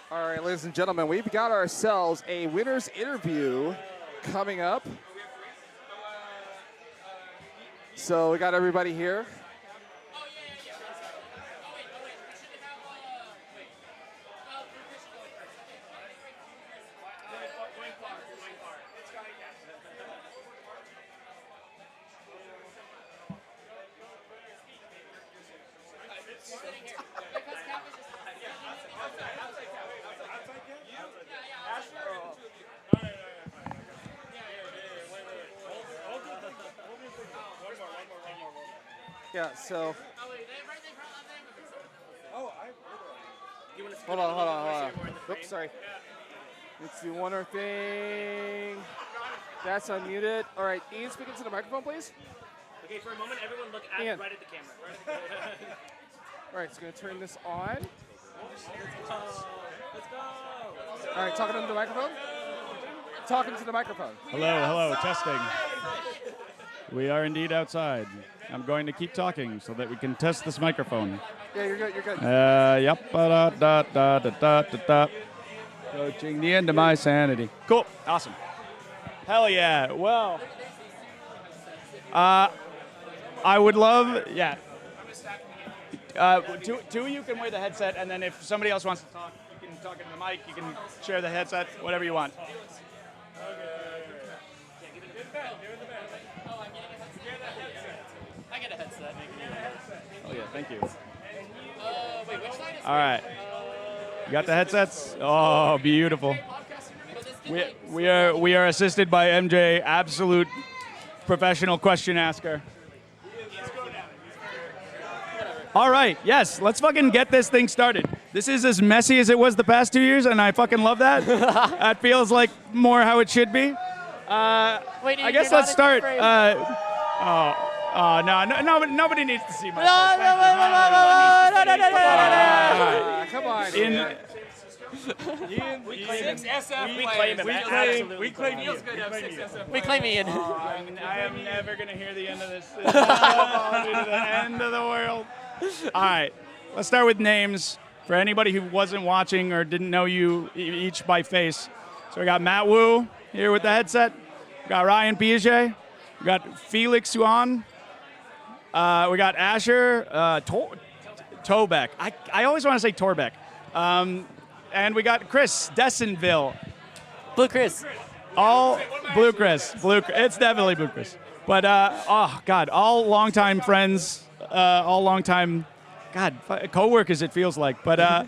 All right, ladies and gentlemen, we've got ourselves a winner's interview coming up. So we got everybody here. Yeah, so. Hold on. Oops, sorry. Let's do one more thing. That's unmuted. All right, Ian, speak into the microphone, please. Okay, for a moment, everyone look right at the camera. All right, so going to turn this on. Let's go. All right, talking into the microphone. Talking to the microphone. Hello, testing. We are indeed outside. I'm going to keep talking so that we can test this microphone. Yeah, you're good. Yep. Coaching the end of my sanity. Cool. Awesome. Hell yeah. Well, I would love, yeah. Two of you can wear the headset, and then if somebody else wants to talk, you can talk into the mic, you can share the headset, whatever you want. I get a headset. Oh yeah, thank you. Wait, which side is All right. You got the headsets? Oh, beautiful. We are assisted by MJ, absolute professional question asker. All right, yes, let's fucking get this thing started. This is as messy as it was the past 2 years, and I fucking love that. That feels like more how it should be. I guess let's start. No, nobody needs to see my face. Come on. We claim 6SF. We claim Ian. We claim Ian. I am never going to hear the end of this. This is the end of the world. All right, let's start with names. For anybody who wasn't watching or didn't know you each by face. So we got Matt Wu here with the headset. We got Ryan Piaget. We got Felix Yuan. We got Asher Tobeck. I always want to say Torbeck. And we got Chris Dessenville. Blue Chris. All Blue Chris. It's definitely Blue Chris. But, oh, God, all longtime friends, all longtime, God, co-workers it feels like. But,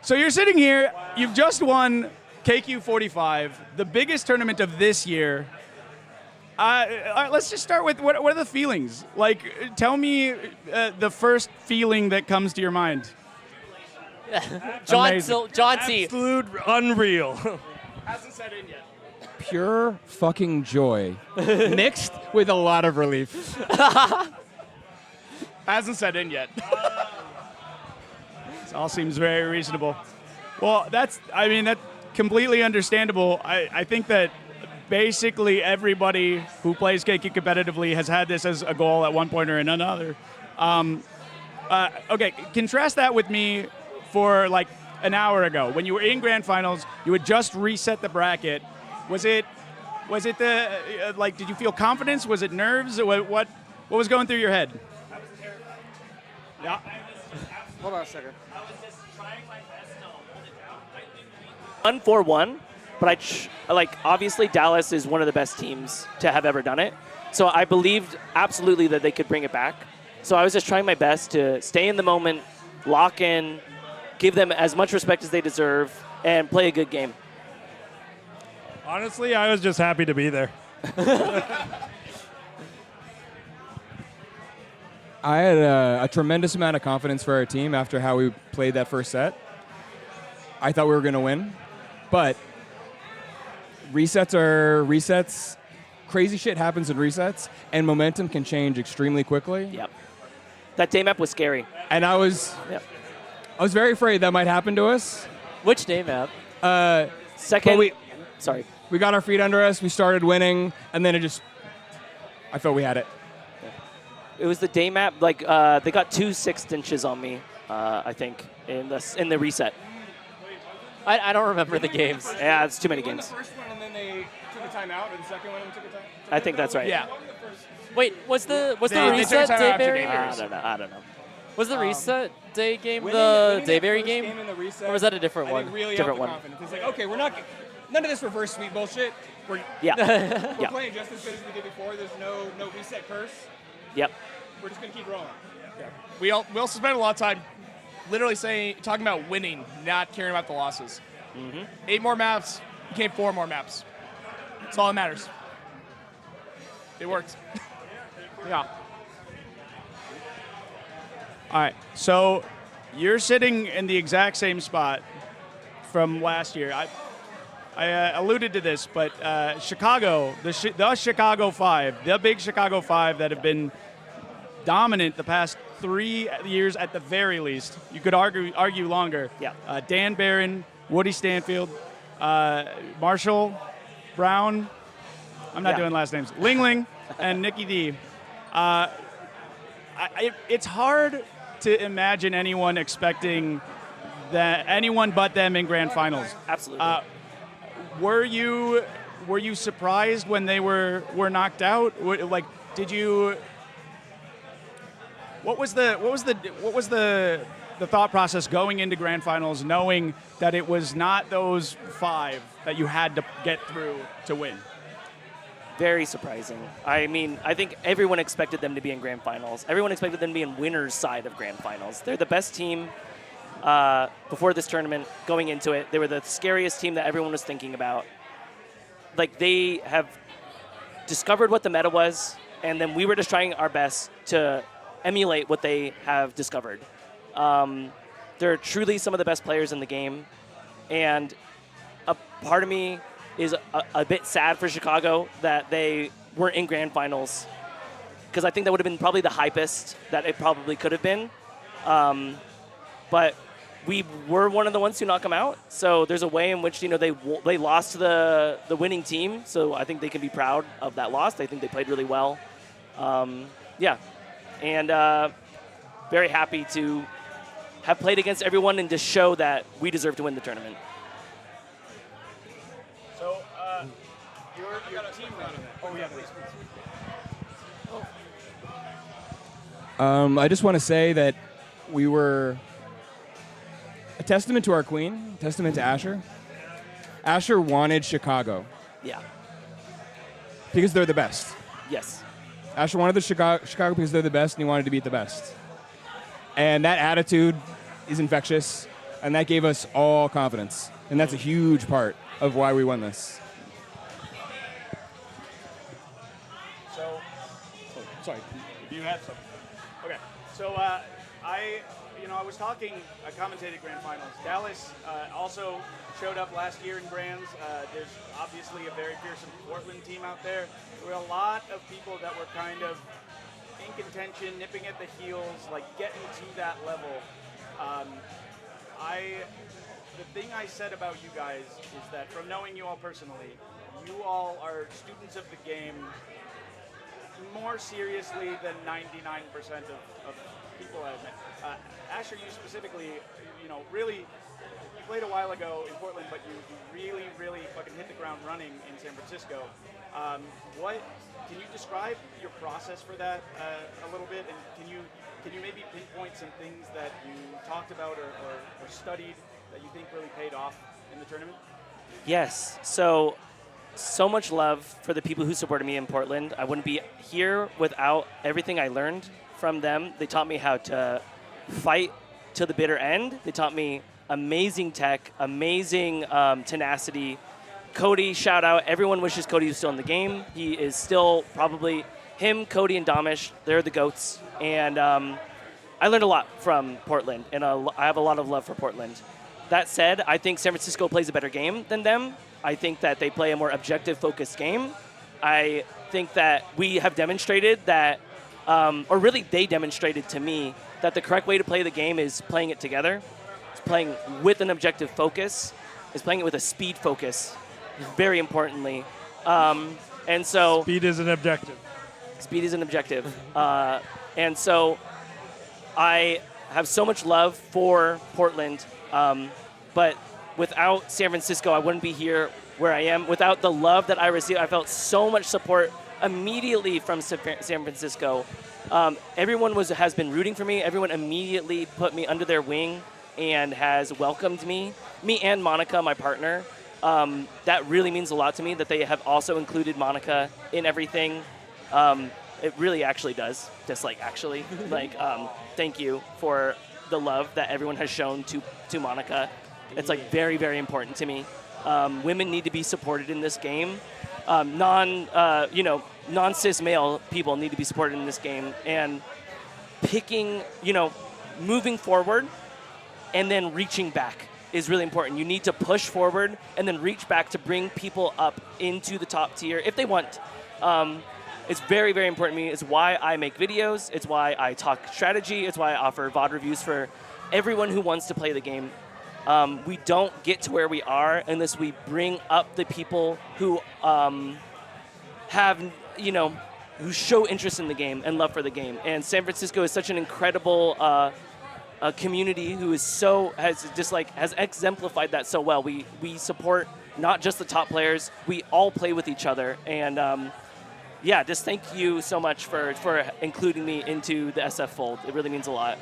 so you're sitting here. You've just won KQ45, the biggest tournament of this year. Let's just start with what are the feelings? Like, tell me the first feeling that comes to your mind. John C. Absolute unreal. Hasn't set in yet. Pure fucking joy, mixed with a lot of relief. Hasn't set in yet. This all seems very reasonable. Well, that's completely understandable. I think that basically everybody who plays KQ competitively has had this as a goal at one point or another. Okay, contrast that with me for like an hour ago. When you were in grand finals, you had just reset the bracket. Was it the, did you feel confidence? Was it nerves? What was going through your head? I was terrified. Yeah. Hold on a second. I was just trying my best to hold it down. 1-4-1, but obviously Dallas is one of the best teams to have ever done it. So I believed absolutely that they could bring it back. So I was just trying my best to stay in the moment, lock in, give them as much respect as they deserve, and play a good game. Honestly, I was just happy to be there. I had a tremendous amount of confidence for our team after how we played that first set. I thought we were going to win, but resets are resets. Crazy shit happens in resets, and momentum can change extremely quickly. Yep. That day map was scary. And I was very afraid that might happen to us. Which day map? Second. Sorry. We got our feet under us. We started winning, and then I felt we had it. It was the day map. They got 2 6 inches on me. I think in the reset. I don't remember the games. Yeah, it's too many They won games. the first one and then they took a timeout, or the second one and took a time. I think that's right. Yeah. Wait, was the They took reset time after Dayberry? Dayberry. I don't know. Was the reset day game Winning the that Dayberry first game? in the reset, Or was that a different I one? think really Different upped the one. confidence. It's like, okay, we're not, none of this reverse sweep bullshit. We're Yeah. we're Yeah. playing just as good as we did before. There's no reset curse. Yep. We're just gonna keep rolling. We also spent a lot of time literally talking about winning, not caring about the losses. 8 more maps became 4 more maps. That's all that matters. It worked. Yeah. All right. So you're sitting in the exact same spot from last year. I alluded to this, but Chicago, the Chicago 5, the big Chicago 5 that have been dominant the past 3 years at the very least. You could argue longer. Yeah. Dan Barron, Woody Stanfield, Marshall Brown. I'm not Yeah. doing last names. Ling Ling and Nikki D. It's hard to imagine anyone expecting that anyone but them in grand finals. Absolutely. Were you surprised when they were knocked out? Like, did you? What was the thought process going into grand finals, knowing that it was not those 5 that you had to get through to win? Very surprising. I mean, I think everyone expected them to be in grand finals. Everyone expected them to be in winner's side of grand finals. They're the best team before this tournament going into it. They were the scariest team that everyone was thinking about. Like, they have discovered what the meta was, and then we were just trying our best to emulate what they have discovered. They're truly some of the best players in the game, and a part of me is a bit sad for Chicago that they weren't in grand finals, because I think that would have been probably the hypest that it probably could have been. But we were one of the ones who knocked them out, so there's a way in which they lost to the winning team, so I think they can be proud of that loss. I think they played really well. Yeah, and very happy to have played against everyone and to show that we deserve to win the tournament. So your team. Oh yeah, please. I just want to say that we were a testament to our queen, testament to Asher. Asher wanted Chicago Yeah. because they're the best. Yes. Asher wanted the Chicago because they're the best, and he wanted to beat the best. And that attitude is infectious, and that gave us all confidence. And that's a huge part of why we won this. So, sorry, you had something. Okay, so I was talking, I commentated grand finals. Dallas also showed up last year in grands. There's obviously a very fearsome Portland team out there. There were a lot of people that were kind of in contention, nipping at the heels, like getting to that level. The thing I said about you guys is that from knowing you all personally, you all are students of the game more seriously than 99% of people I've met. Asher, you specifically, really, you played a while ago in Portland, but you really, really fucking hit the ground running in San Francisco. Can you describe your process for that a little bit, and can you maybe pinpoint some things that you talked about or studied that you think really paid off in the tournament? Yes. So much love for the people who supported me in Portland. I wouldn't be here without everything I learned from them. They taught me how to fight to the bitter end. They taught me amazing tech, amazing tenacity. Cody, shout out. Everyone wishes Cody was still in the game. He is still probably him, Cody, and Damish. They're the GOATs. And I learned a lot from Portland, and I have a lot of love for Portland. That said, I think San Francisco plays a better game than them. I think that they play a more objective-focused game. I think that we have demonstrated that, or really they demonstrated to me, that the correct way to play the game is playing it together. It's playing with an objective focus. It's playing it with a speed focus, very importantly. And so Speed is an objective. speed is an objective. And so I have so much love for Portland, but without San Francisco, I wouldn't be here where I am. Without the love that I received, I felt so much support immediately from San Francisco. Everyone has been rooting for me. Everyone immediately put me under their wing and has welcomed me. Me and Monica, my partner. That really means a lot to me that they have also included Monica in everything. It really actually does. Just like actually, like thank you for the love that everyone has shown to Monica. It's like very, very important to me. Women need to be supported in this game. Non-cis male people need to be supported in this game. And picking, moving forward and then reaching back is really important. You need to push forward and then reach back to bring people up into the top tier if they want. It's very, very important to me. It's why I make videos. It's why I talk strategy. It's why I offer VOD reviews for everyone who wants to play the game. We don't get to where we are unless we bring up the people who have, who show interest in the game and love for the game. And San Francisco is such an incredible community who has exemplified that so well. We support not just the top players. We all play with each other. And just thank you so much for including me into the SF fold. It really means a lot.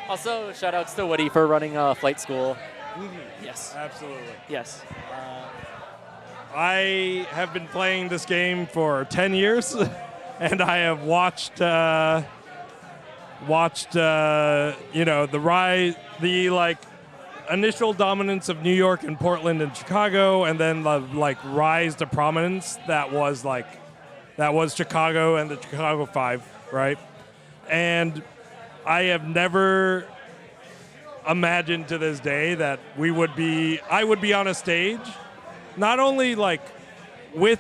Also, shout outs to Woody for running flight school. Yes. Absolutely. Yes. I have been playing this game for 10 years, and I have watched the initial dominance of New York and Portland and Chicago, and then the rise to prominence that was Chicago and the Chicago 5, right? And I have never imagined to this day that I would be on a stage, not only with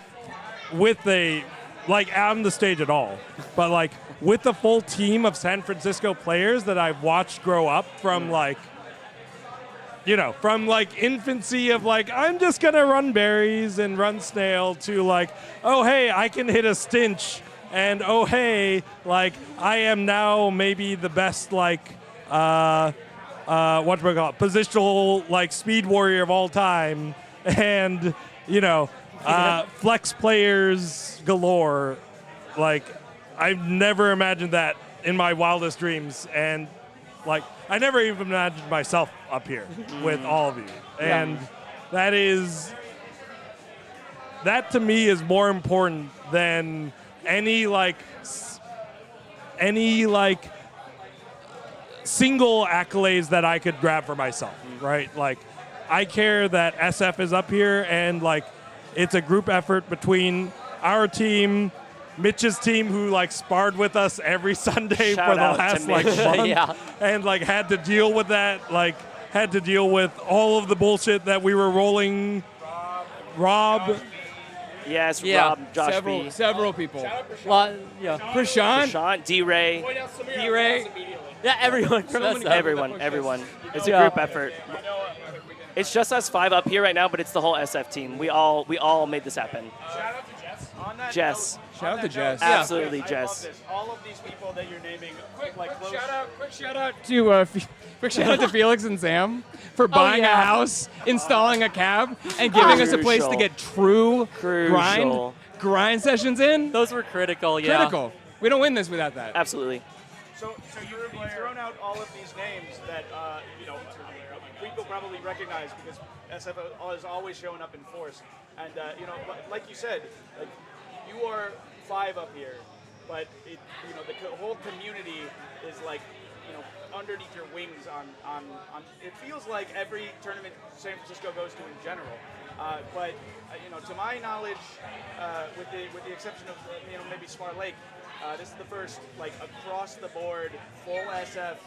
on the stage at all, but with the full team of San Francisco players that I've watched grow up from from infancy of I'm just gonna run berries and run snail to oh hey, I can hit a stinch, and oh hey, I am now maybe the best positional speed warrior of all time, and flex players galore. I've never imagined that in my wildest dreams, and I never even imagined myself up here with all of you. And that to me is more important than any single accolades that I could grab for myself, right? I care that SF is up here, and it's a group effort between our team, Mitch's team, who sparred with us every Sunday for the last month, and had to deal with that, had to deal with all of the bullshit that we were rolling. Rob. Yes, Rob, Josh B. Several people. Prashant, D-Ray. Yeah, everyone from SF. Everyone. It's a group effort. It's just us 5 up here right now, but it's the whole SF team. We all made this happen. Shout out to Jess. On that Jess. note, Shout out to Jess. Absolutely, I love Jess. this. All of these people that you're naming, Quick shout out to Felix and Sam for buying a house, installing a cab, and giving us a place to get true grind sessions in. Those were critical, yeah. Critical. We don't win this without that. Absolutely. So you've thrown out all of these names that people probably recognize because SF is always showing up in force. And like you said, you are 5 up here, but the whole community is underneath your wings on it feels like every tournament San Francisco goes to in general. But to my knowledge, with the exception of maybe Smart Lake, this is the first across the board full SF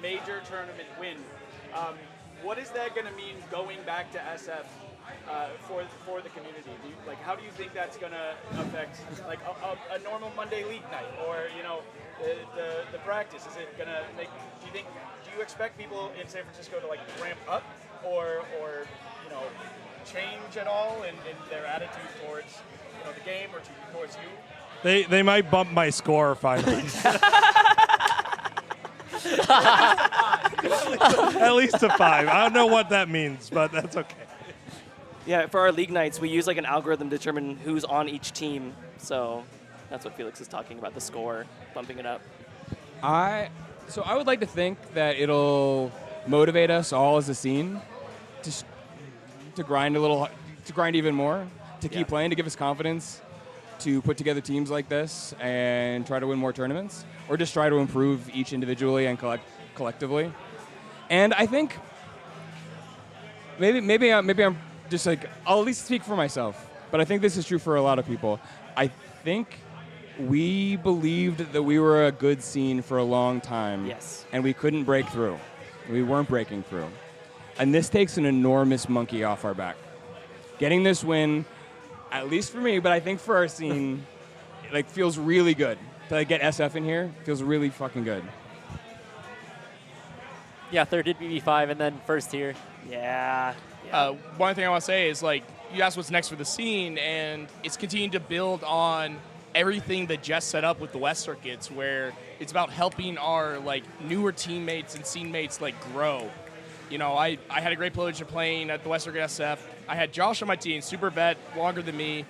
major tournament win. What is that going to mean going back to SF for the community? How do you think that's going to affect a normal Monday league night, or the practice? Is it going to make? Do you expect people in San Francisco to ramp up, or change at all in their attitude towards the game or towards you? They might bump my score finally. At least to 5. I don't know what that means, but that's okay. Yeah, for our league nights, we use like an algorithm to determine who's on each team. So that's what Felix is talking about, the score, bumping it up. So I would like to think that it'll motivate us all as a scene to grind to grind even more, to keep playing, to give us confidence, to put together teams like this and try to win more tournaments, or just try to improve each individually and collectively. And I think maybe I'm just like, I'll at least speak for myself, but I think this is true for a lot of people. I think we believed that we were a good scene for a long time. Yes. And we couldn't break through. We weren't breaking through. And this takes an enormous monkey off our back. Getting this win, at least for me, but I think for our scene, like feels really good. To get SF in here feels really fucking good. Yeah, third did BB5 and then first here. Yeah. One thing I want to say is, like, you asked what's next for the scene, and it's continuing to build on everything that Jess set up with the West circuits, where it's about helping our like newer teammates and scene mates like grow. You know, I had a great privilege of playing at the West Circuit SF. I had Josh on my team, super vet, longer than me.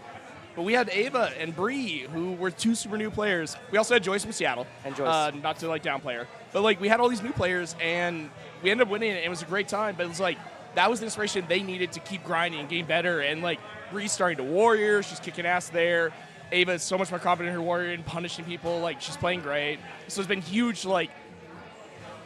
But we had Ava and Bree, who were 2 super new players. We also had Joyce from Seattle. And Joyce. Not to like downplay her. But like we had all these new players, and we ended up winning it, and it was a great time. But it was like, that was the inspiration they needed to keep grinding and getting better. And like Bree's starting to warrior, she's kicking ass there. Ava is so much more confident in her warrior and punishing people. Like, she's playing great. So it's been huge. Like,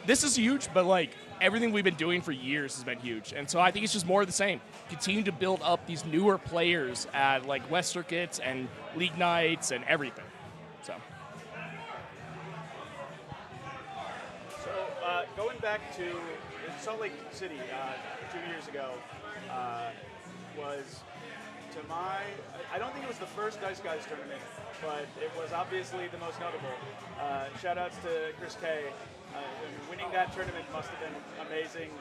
this is huge, but like everything we've been doing for years has been huge. And so I think it's just more of the same. Continue to build up these newer players at like West Circuits and League Nights and everything. So. So going back to Salt Lake City 2 years ago was, to my, I don't think it was the first Dice Guys tournament, but it was obviously the most notable. Shout outs to Chris K. Winning that tournament must have been amazing.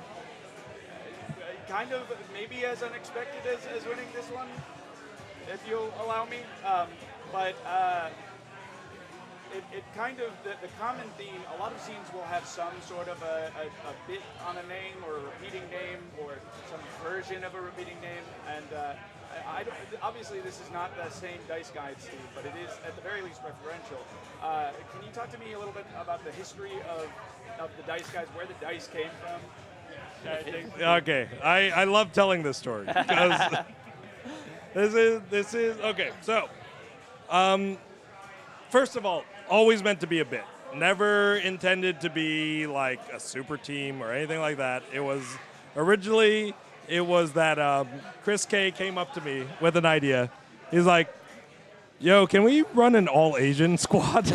Kind of maybe as unexpected as winning this one, if you'll allow me. But it kind of, the common theme, a lot of scenes will have some sort of a bit on a name or a repeating name or some version of a repeating name. And I don't, obviously this is not the same Dice Guides team, but it is at the very least referential. Can you talk to me a little bit about the history of the Dice Guides, where the dice came from? Okay, I love telling this story because this is okay. So, first of all, always meant to be a bit. Never intended to be like a super team or anything like that. It was originally that Chris K came up to me with an idea. He's like, "Yo, can we run an all Asian squad?"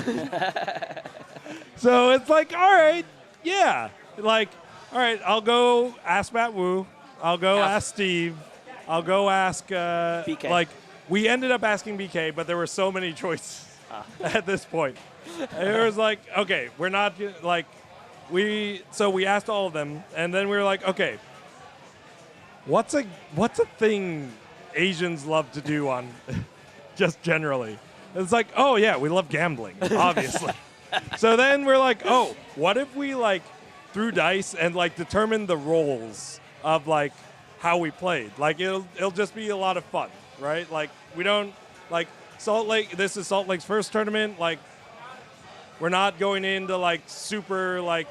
So it's like, all right, yeah, like. All right, I'll go ask Matt Wu. I'll go ask Steve. I'll go ask BK. Like, we ended up asking BK, but there were so many choices at this point. And it was like, okay, we're not like so we asked all of them, and then we were like, okay, what's a thing Asians love to do on just generally? It's like, oh yeah, we love gambling, obviously. So then we're like, oh, what if we like threw dice and like determine the roles of like how we played. Like it'll just be a lot of fun, right? Like we don't like Salt Lake. This is Salt Lake's first tournament. Like we're not going into like super like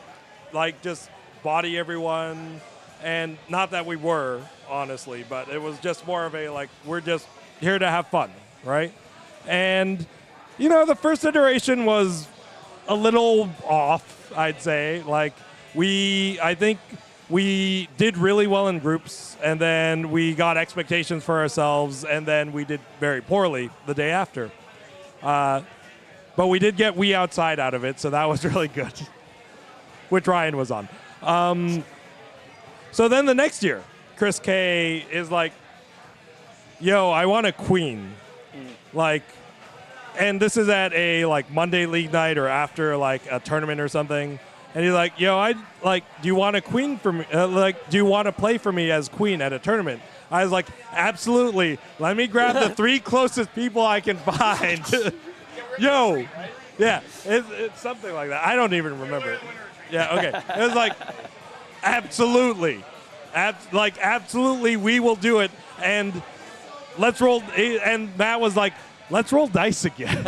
just body everyone, and not that we were honestly, but it was just more of a like we're just here to have fun, right? And you know the first iteration was a little off, I'd say. Like I think we did really well in groups, and then we got expectations for ourselves, and then we did very poorly the day after. But we did get We Outside out of it, so that was really good, which Ryan was on. So then the next year, Chris K is like, yo, I want a queen. Like, and this is at a like Monday league night or after like a tournament or something. And he's like, yo, do you want a queen for me? Do you want to play for me as queen at a tournament? I was like, absolutely. Let me grab the 3 closest people I can find. Yo. Yeah, it's something like that. I don't even remember. Yeah, okay. It was like, Absolutely. Absolutely, we will do it. And let's roll. And Matt was like, let's roll dice again.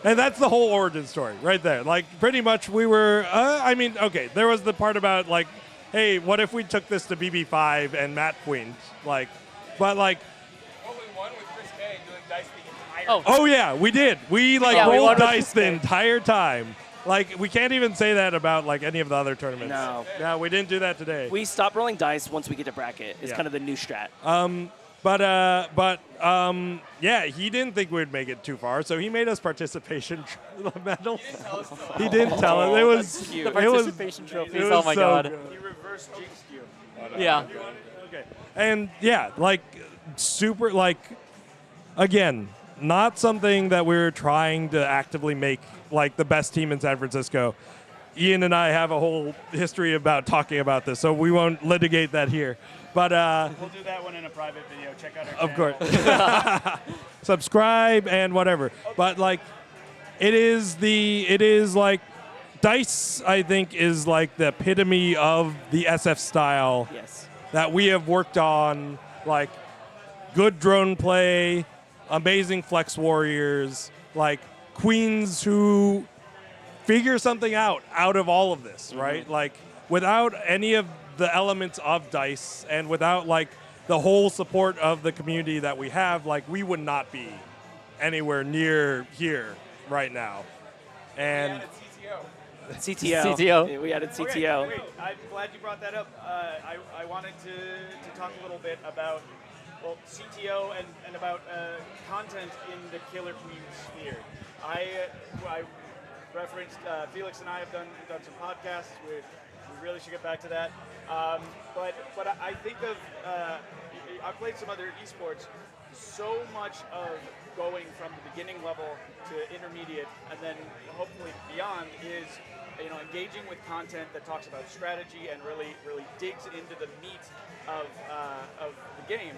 And that's the whole origin story right there. Like, pretty much we were, okay, there was the part about, like, hey, what if we took this to BB5 and Matt Queen? Like, but, like, What we won with Chris K doing dice the entire oh, yeah, we did. We, like, Yeah, we won rolled with dice the entire time. Like, we can't even say that about, like, any of the other tournaments. No. No, we didn't do that today. We stop rolling dice once we get to bracket. It's Yeah. kind of the new strat. Yeah, he didn't think we'd make it too far, so he made us participation medals. He didn't tell us. It was The it was participation trophies. it was Oh my so god. good. He reverse jinxed you. Yeah. Okay. And yeah, like super like again, not something that we're trying to actively make like the best team in San Francisco. Ian and I have a whole history about talking about this, so we won't litigate that here. But We'll do that one in a private video. Check out our of channel. course. Subscribe and whatever. But like it is like dice I think is like the epitome of the SF style Yes. that we have worked on, like good drone play, amazing flex warriors, like queens who figure something out of all of this, right? Like without any of the elements of dice and without like the whole support of the community that we have, like we would not be anywhere near here right now. And CTO. CTO. Yeah, we added CTO. Okay, great. I'm glad you brought that up. I wanted to talk a little bit about CTO and about content in the Killer Queen sphere. I referenced Felix and I have done some podcasts. We really should get back to that. But I think of I've played some other esports. So much of going from the beginning level to intermediate and then hopefully beyond is engaging with content that talks about strategy and really digs into the meat of the game.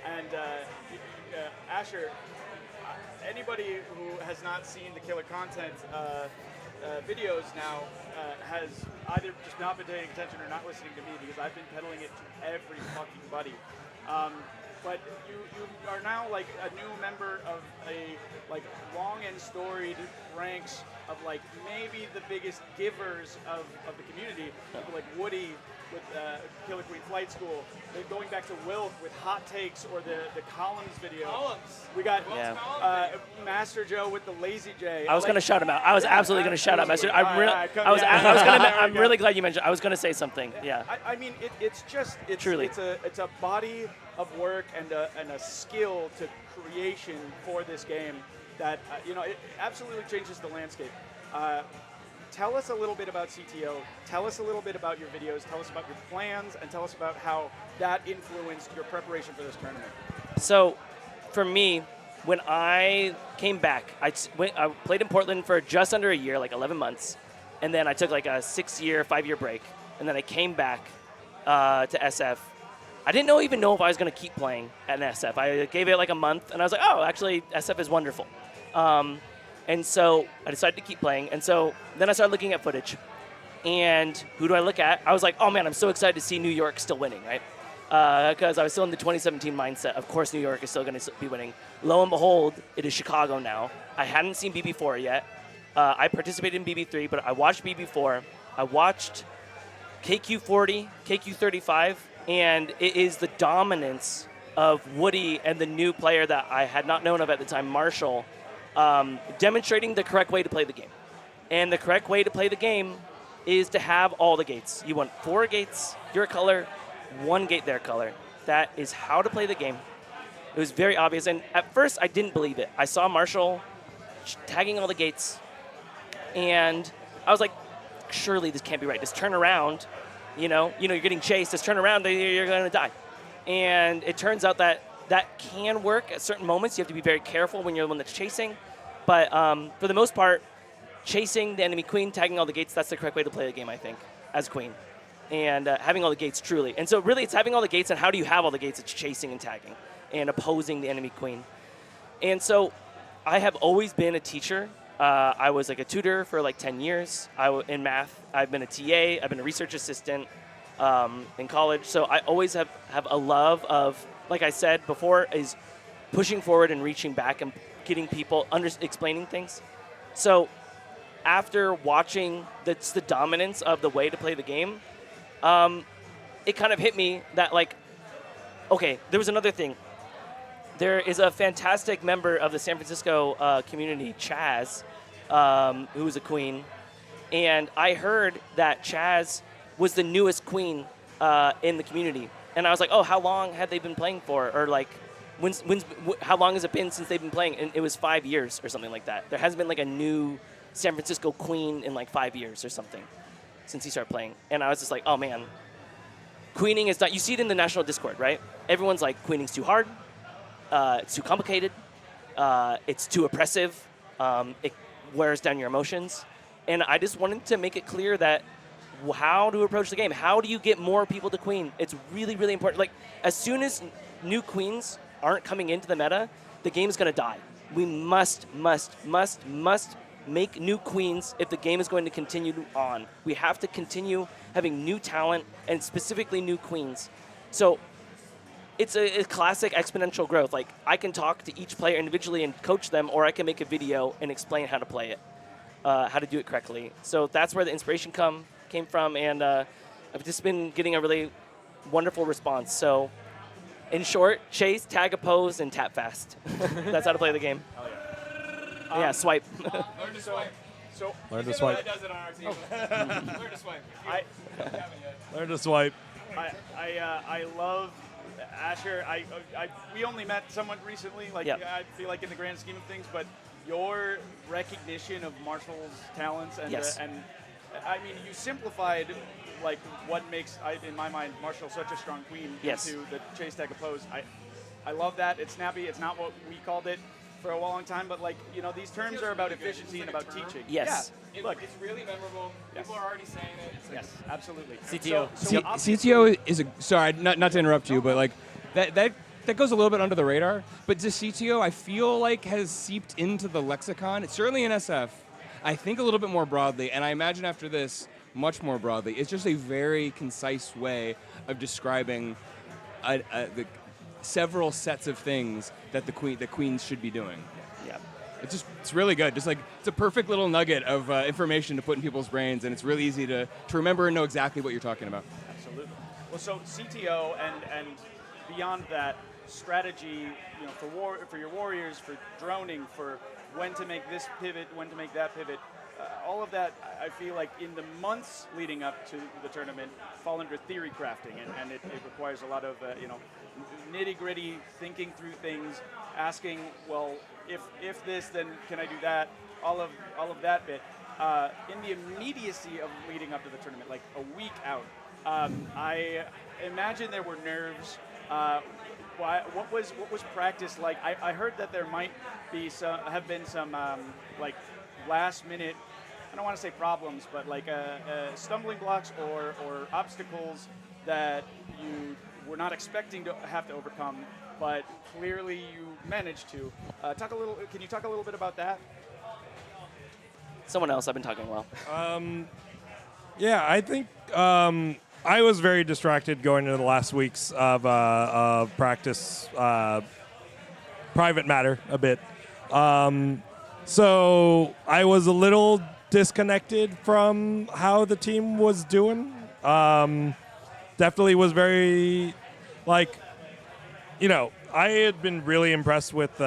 And Asher, anybody who has not seen the Killer content videos now has either just not been paying attention or not listening to me, because I've been peddling it to every fucking buddy. But you are now like a new member of a like long and storied ranks of like maybe the biggest givers of the community. People like Woody with Killer Queen Flight School. They're going back to Wilk with Hot Takes or the Collins video. We got Master Joe with the Lazy J. I was going to shout him out. I was absolutely going to shout out Master. I'm really glad you mentioned. I was going to say something. Yeah. I mean, it's Truly. it's a body of work and a skill to creation for this game that it absolutely changes the landscape. Tell us a little bit about CTO. Tell us a little bit about your videos. Tell us about your plans, and tell us about how that influenced your preparation for this tournament. So, for me, when I came back, I played in Portland for just under a year, like 11 months, and then I took like a 5-year break, and then I came back to SF. I didn't even know if I was going to keep playing at an SF. I gave it like a month, and I was like, oh, actually, SF is wonderful. And so I decided to keep playing. And so then I started looking at footage. And who do I look at? I was like, oh, man, I'm so excited to see New York still winning, right? Because I was still in the 2017 mindset. Of course, New York is still going to be winning. Lo and behold, it is Chicago now. I hadn't seen BB4 yet. I participated in BB3, but I watched BB4. I watched KQ40, KQ35, and it is the dominance of Woody and the new player that I had not known of at the time, Marshall, demonstrating the correct way to play the game. And the correct way to play the game is to have all the gates. You want 4 gates, your color, 1 gate, their color. That is how to play the game. It was very obvious. And at first, I didn't believe it. I saw Marshall tagging all the gates, and I was like, surely this can't be right. Just turn around. You're getting chased. Just turn around, you're going to die. And it turns out that can work at certain moments. You have to be very careful when you're the one that's chasing. But for the most part, chasing the enemy queen, tagging all the gates, that's the correct way to play the game, I think, as queen. And having all the gates, truly. And so really, it's having all the gates, and how do you have all the gates? It's chasing and tagging and opposing the enemy queen. And so I have always been a teacher I was like a tutor for like 10 years. In math, I've been a TA. I've been a research assistant in college. So I always have a love of, like I said before, is pushing forward and reaching back and getting people explaining things. So after watching the dominance of the way to play the game, it kind of hit me that like, okay, there was another thing. There is a fantastic member of the San Francisco community, Chaz, who is a queen. And I heard that Chaz was the newest queen in the community. And I was like, oh, how long had they been playing for? Or like, how long has it been since they've been playing? And it was 5 years or something like that. There hasn't been like a new San Francisco queen in like 5 years or something since he started playing. And I was just like, oh man, queening is not, you see it in the national Discord, right? Everyone's like, queening's too hard. It's too complicated. It's too oppressive. It wears down your emotions. And I just wanted to make it clear that how to approach the game. How do you get more people to queen? It's really, really important. Like, as soon as new queens aren't coming into the meta, the game's going to die. We must make new queens if the game is going to continue on. We have to continue having new talent and specifically new queens. So it's a classic exponential growth. Like, I can talk to each player individually and coach them, or I can make a video and explain how to play it, how to do it correctly. So that's where the inspiration came from, and I've just been getting a really wonderful response. So in short, chase, tag, oppose, and tap fast. That's how to play the game. Yeah, swipe. Learn to swipe. So Learn to swipe. does it on our team. Learn to swipe. Learn to swipe. I love Asher. We only met somewhat recently. Like, Yep. I feel like in the grand scheme of things, but your recognition of Marshall's talents and Yes. and I mean, you simplified like what makes, in my mind, Marshall such a strong queen Yes. into the chase tag oppose. I love that. It's snappy. It's not what we called it for a long time, but like, you know, these terms are about efficiency and about teaching. Yes. Yeah. Look, It's really memorable. Yes. People are already saying it. It's like, yes, absolutely. CTO. So CTO is a sorry, not to interrupt you, but like that goes a little bit under the radar. But the CTO, I feel like has seeped into the lexicon. It's certainly in SF. I think a little bit more broadly, and I imagine after this, much more broadly. It's just a very concise way of describing the several sets of things that the queens should be doing. Yeah. It's really good. Just like it's a perfect little nugget of information to put in people's brains, and it's really easy to remember and know exactly what you're talking about. Absolutely. Well, so CTO and beyond that, strategy, you know, for your warriors, for droning, for when to make this pivot, when to make that pivot, all of that, I feel like in the months leading up to the tournament fall under theory crafting, and it requires a lot of nitty-gritty thinking through things, asking, well, if this, then can I do that? All of that bit. In the immediacy of leading up to the tournament, like a week out, I imagine there were nerves. What was practice like? I heard that there might be have been some like last minute, I don't want to say problems, but like stumbling blocks or obstacles that you were not expecting to have to overcome, but clearly you managed to. Can you talk a little bit about that? Someone else. I've been talking well. Yeah, I think I was very distracted going into the last weeks of practice, private matter a bit. So I was a little disconnected from how the team was doing. Definitely was very, like, you know, I had been really impressed with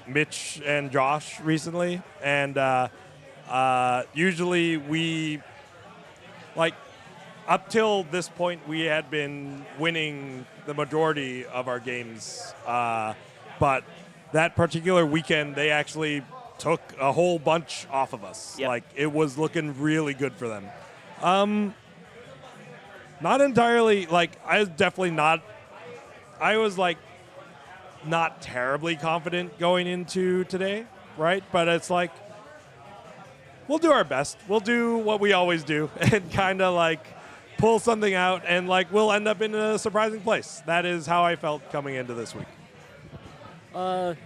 Mitch and Josh recently, and usually we, like, up till this point, we had been winning the majority of our games. But that particular weekend, they actually took a whole bunch off of us. Yep. Like, it was looking really good for them. Not entirely, like, I was, like, not terribly confident going into today, right? But it's like, we'll do our best. We'll do what we always do and kind of, like, pull something out, and like we'll end up in a surprising place. That is how I felt coming into this week. For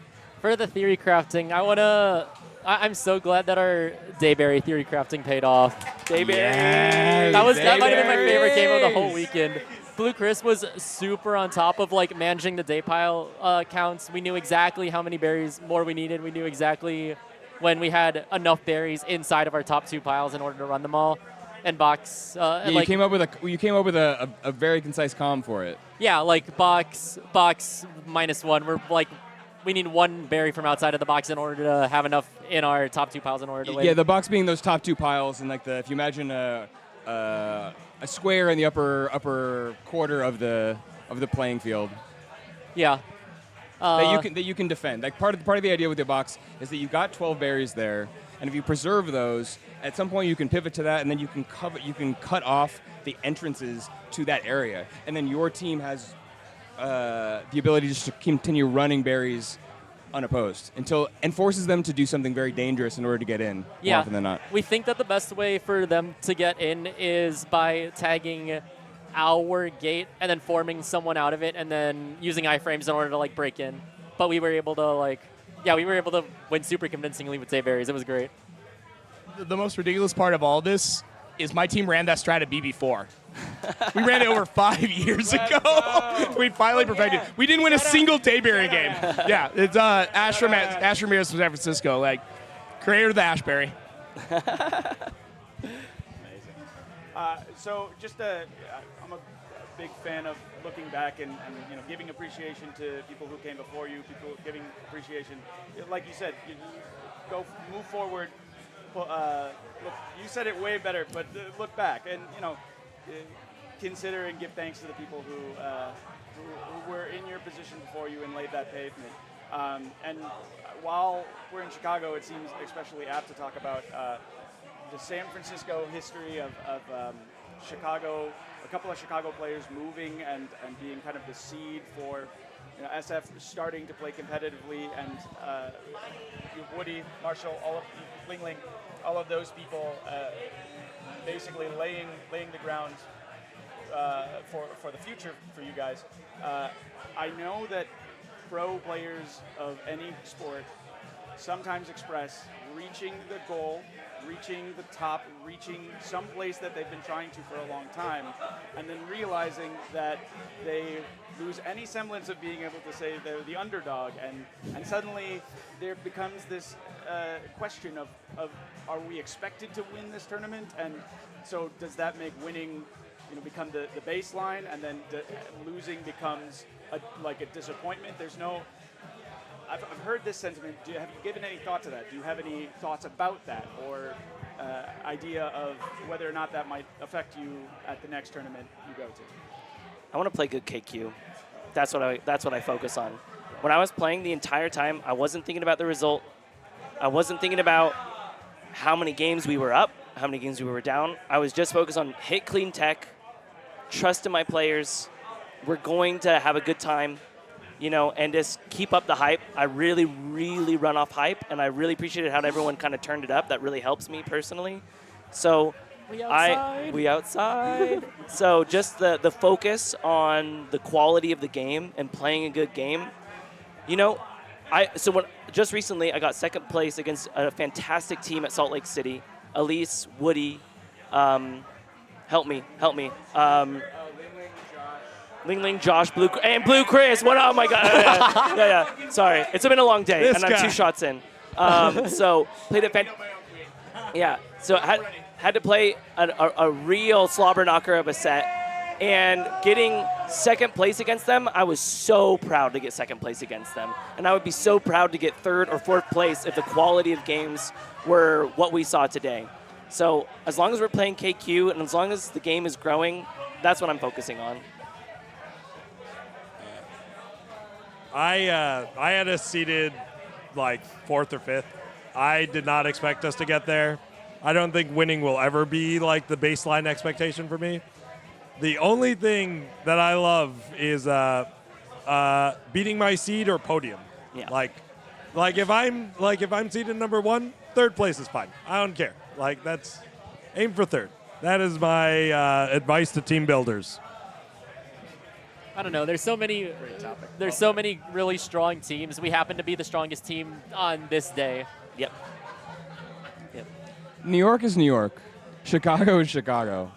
the theory crafting, I want to I'm so glad that our Dayberry theory crafting paid off. Dayberry. That might have been my favorite game of the whole weekend. Blue Chris was super on top of like managing the day pile counts. We knew exactly how many berries more we needed. We knew exactly when we had enough berries inside of our top 2 piles in order to run them all. And box, Yeah, like, you came up with a very concise comm for it. yeah, like box -1. We're like, we need 1 berry from outside of the box in order to have enough in our top 2 piles in order to win. Yeah, the box being those top 2 piles, and like if you imagine a square in the upper quarter of the playing field. Yeah. That you can defend. Like part of the idea with the box is that you've got 12 berries there, and if you preserve those, at some point you can pivot to that, and then you can cut off the entrances to that area, and then your team has the ability just to continue running berries unopposed and forces them to do something very dangerous in order to get in. More often than not. We think that the best way for them to get in is by tagging our gate and then forming someone out of it and then using iframes in order to like break in. But we were able to win super convincingly with Dayberries. It was great. The most ridiculous part of all this is my team ran that strat at BB4. We ran it over 5 years ago. We finally perfected it. We didn't win a single Dayberry game. Yeah, it's Ash Ramirez from San Francisco, like creator of the Ashberry. So just I'm a big fan of looking back and giving appreciation to people who came before you, people giving appreciation. Like you said, go move forward. Look, you said it way better, but look back and consider and give thanks to the people who were in your position before you and laid that pavement. And while we're in Chicago, it seems especially apt to talk about the San Francisco history of Chicago, a couple of Chicago players moving and being kind of the seed for SF starting to play competitively, and Woody, Marshall, Ling, all of those people basically laying the ground for the future for you guys. I know that pro players of any sport sometimes express reaching the goal, reaching the top, reaching some place that they've been trying to for a long time, and then realizing that they lose any semblance of being able to say they're the underdog, and suddenly there becomes this question of are we expected to win this tournament, and so does that make winning become the baseline, and then losing becomes like a disappointment? There's no. I've heard this sentiment. Have you given any thought to that? Do you have any thoughts about that, or idea of whether or not that might affect you at the next tournament you go to? I want to play good KQ. That's what I focus on. When I was playing the entire time, I wasn't thinking about the result. I wasn't thinking about how many games we were up, how many games we were down. I was just focused on hit clean tech, trust in my players. We're going to have a good time, and just keep up the hype. I really, really run off hype, and I really appreciated how everyone kind of turned it up. That really helps me personally. So we outside. So just the focus on the quality of the game and playing a good game. Just recently I got second place against a fantastic team at Salt Lake City. Elise, Woody, help me. Ling, Josh, Blue Chris. What? Oh my God! Yeah. Sorry, it's been a long day, and I'm 2 shots in. So played it. Yeah. So had to play a real slobber knocker of a set, and getting second place against them, I was so proud to get second place against them, and I would be so proud to get 3rd or 4th place if the quality of games were what we saw today. So as long as we're playing KQ and as long as the game is growing, that's what I'm focusing on. I had us seated like 4th or 5th. I did not expect us to get there. I don't think winning will ever be like the baseline expectation for me. The only thing that I love is beating my seed or podium. Yeah. Like if I'm seated number 1, 3rd place is fine. I don't care. Like that's aim for 3rd. That is my advice to team builders. I don't know. There's so many really strong teams. We happen to be the strongest team on this day. Yep. New York is New York. Chicago is Chicago.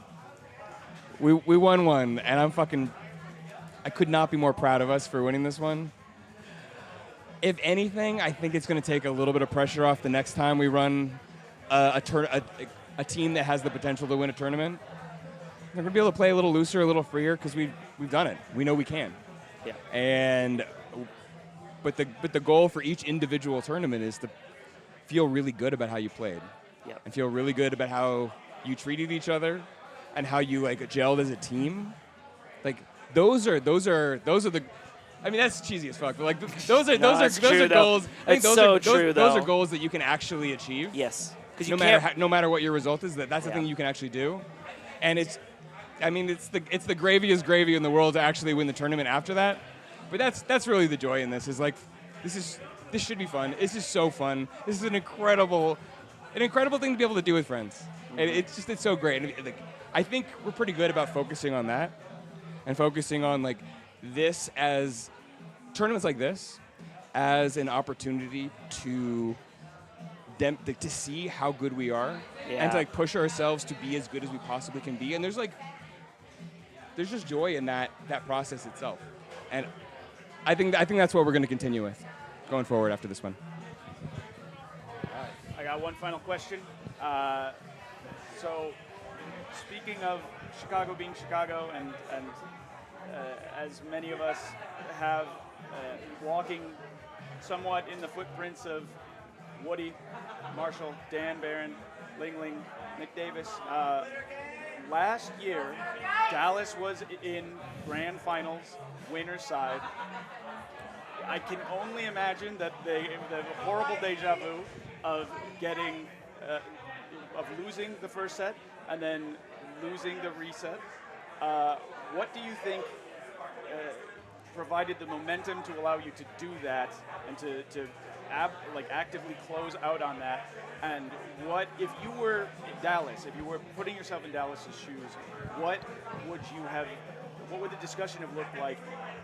We won one, and I could not be more proud of us for winning this one. If anything, I think it's going to take a little bit of pressure off the next time we run a team that has the potential to win a tournament. We're going to be able to play a little looser, a little freer, because we've done it. We know we can. Yeah. But the goal for each individual tournament is to feel really good about how you played. Yep. And feel really good about how you treated each other and how you gelled as a team. Like those are the. I mean, that's cheesy as fuck, but those are goals. I think those are goals that you can actually achieve. Yes. Because no matter what your result is, that's the thing you can actually do. And it's the graviest gravy in the world to actually win the tournament after that. But that's really the joy in this. This should be fun. This is so fun. This is an incredible thing to be able to do with friends. And it's so great. And I think we're pretty good about focusing on that and focusing on this as tournaments like this as an opportunity to see how good we are and to push ourselves to be as good as we possibly can be. And there's just joy in that process itself. And I think that's what we're going to continue with going forward after this one. I got one final question. So, speaking of Chicago being Chicago, and as many of us have walking somewhat in the footprints of Woody, Marshall, Dan Barron, Ling Ling, Nick Davis. Last year, Dallas was in grand finals, winner's side. I can only imagine that the horrible deja vu of getting, of losing the first set and then losing the reset. What do you think provided the momentum to allow you to do that and to actively close out on that? And what if you were in Dallas, if you were putting yourself in Dallas's shoes, what would the discussion have looked like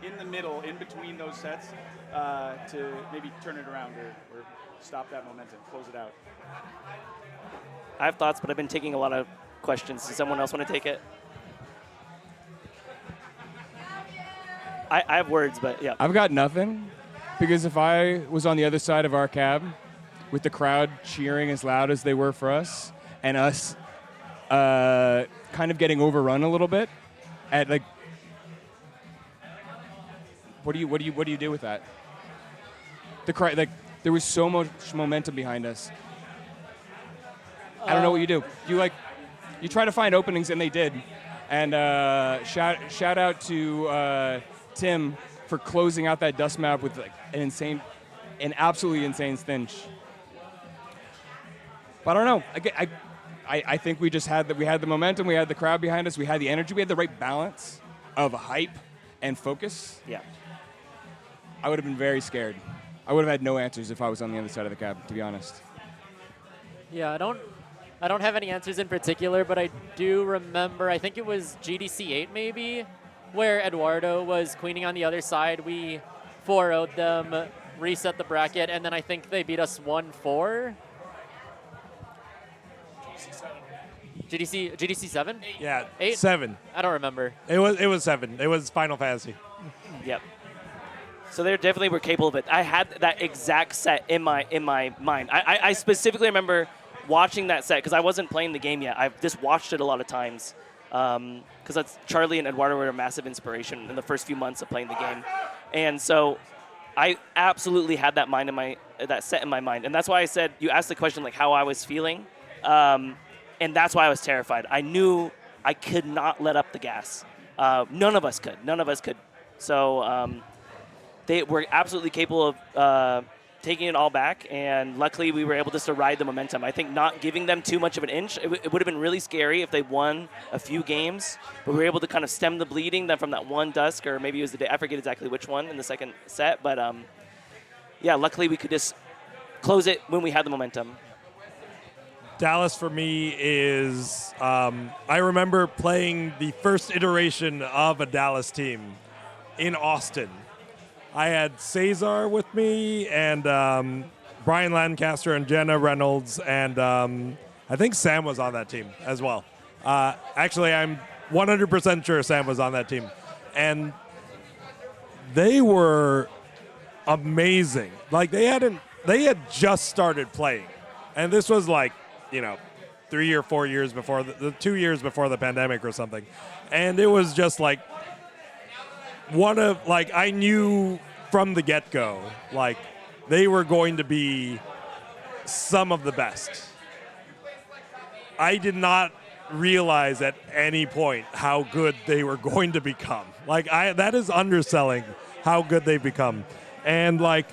in the middle, in between those sets, to maybe turn it around or stop that momentum, close it out? I have thoughts, but I've been taking a lot of questions. Does someone else want to take it? I have words, but yeah. I've got nothing, because if I was on the other side of our cab with the crowd cheering as loud as they were for us, and us kind of getting overrun a little bit, at what do you do with that? The crowd, there was so much momentum behind us. I don't know what you do. You try to find openings, and they did. And shout out to Tim for closing out that dust map with an absolutely insane stinch. But I don't know. I think we just had the momentum, we had the crowd behind us, we had the energy, we had the right balance of hype and focus. Yeah. I would have been very scared. I would have had no answers if I was on the other side of the cab, to be honest. Yeah, I don't have any answers in particular, but I do remember, I think it was GDC 8 maybe, where Eduardo was queening on the other side. We 4-0'd them, reset the bracket, and then I think they beat us 1-4. GDC 7? Yeah, 8? 7. I don't remember. It was 7. It was Final Fantasy. Yep. So they definitely were capable of it. I had that exact set in my mind. I specifically remember watching that set because I wasn't playing the game yet. I've just watched it a lot of times because Charlie and Eduardo were a massive inspiration in the first few months of playing the game, and so I absolutely had that set in my mind, and that's why I said you asked the question how I was feeling, and that's why I was terrified. I knew I could not let up the gas. None of us could. So they were absolutely capable of taking it all back, and luckily we were able just to ride the momentum. I think not giving them too much of an inch, it would have been really scary if they won a few games, but we were able to kind of stem the bleeding from that one dusk, or maybe it was the day, I forget exactly which one in the second set, but yeah, luckily we could just close it when we had the momentum. Dallas for me is, I remember playing the first iteration of a Dallas team in Austin. I had Cesar with me and Brian Lancaster and Jenna Reynolds, and I I think Sam was on that team as well. Actually, I'm 100% sure Sam was on that team. And they were amazing. Like they had just started playing. And this was like, 3 or 4 years before, the 2 years before the pandemic or something. And it was just like, I knew from the get-go, like, they were going to be some of the best. I did not realize at any point how good they were going to become. Like, that is underselling how good they've become. And, like,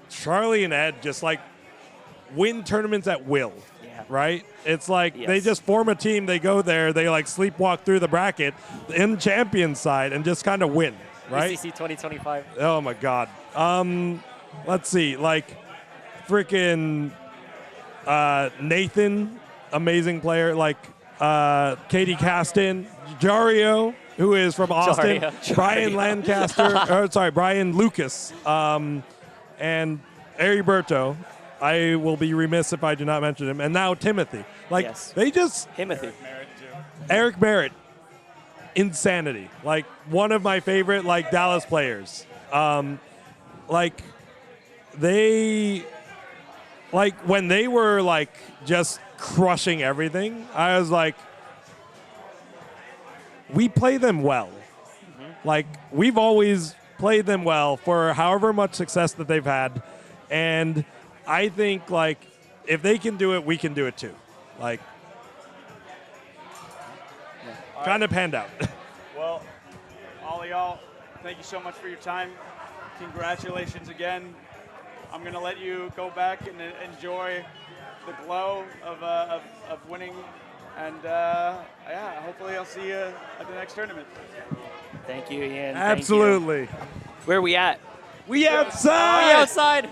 Charlie and Ed just, like, win tournaments at will. Right? It's like they just form a team, they go there, they like sleepwalk through the bracket in champion side and just kind of win, right? ACC 2025. Oh my God. Let's see, like freaking Nathan, amazing player, like Katie Caston, Jario, who is from Austin, Brian Lancaster, Brian Lucas, and Heriberto. I will be remiss if I do not mention him. And now Timothy. Like, they just... Timothy. Eric Merritt. Insanity. Like, one of my favorite, like, Dallas players. Like, they... Like, when they were, like, just crushing everything, I was like, we play them well. Like, we've always played them well for however much success that they've had. And... I think, like, if they can do it, we can do it too. Like, kind of panned out. Well, all of y'all, thank you so much for your time. Congratulations again. I'm going to let you go back and enjoy the glow of winning. And, hopefully I'll see you at the next tournament. Thank you, Ian. Absolutely. Where are we at? We outside. We outside.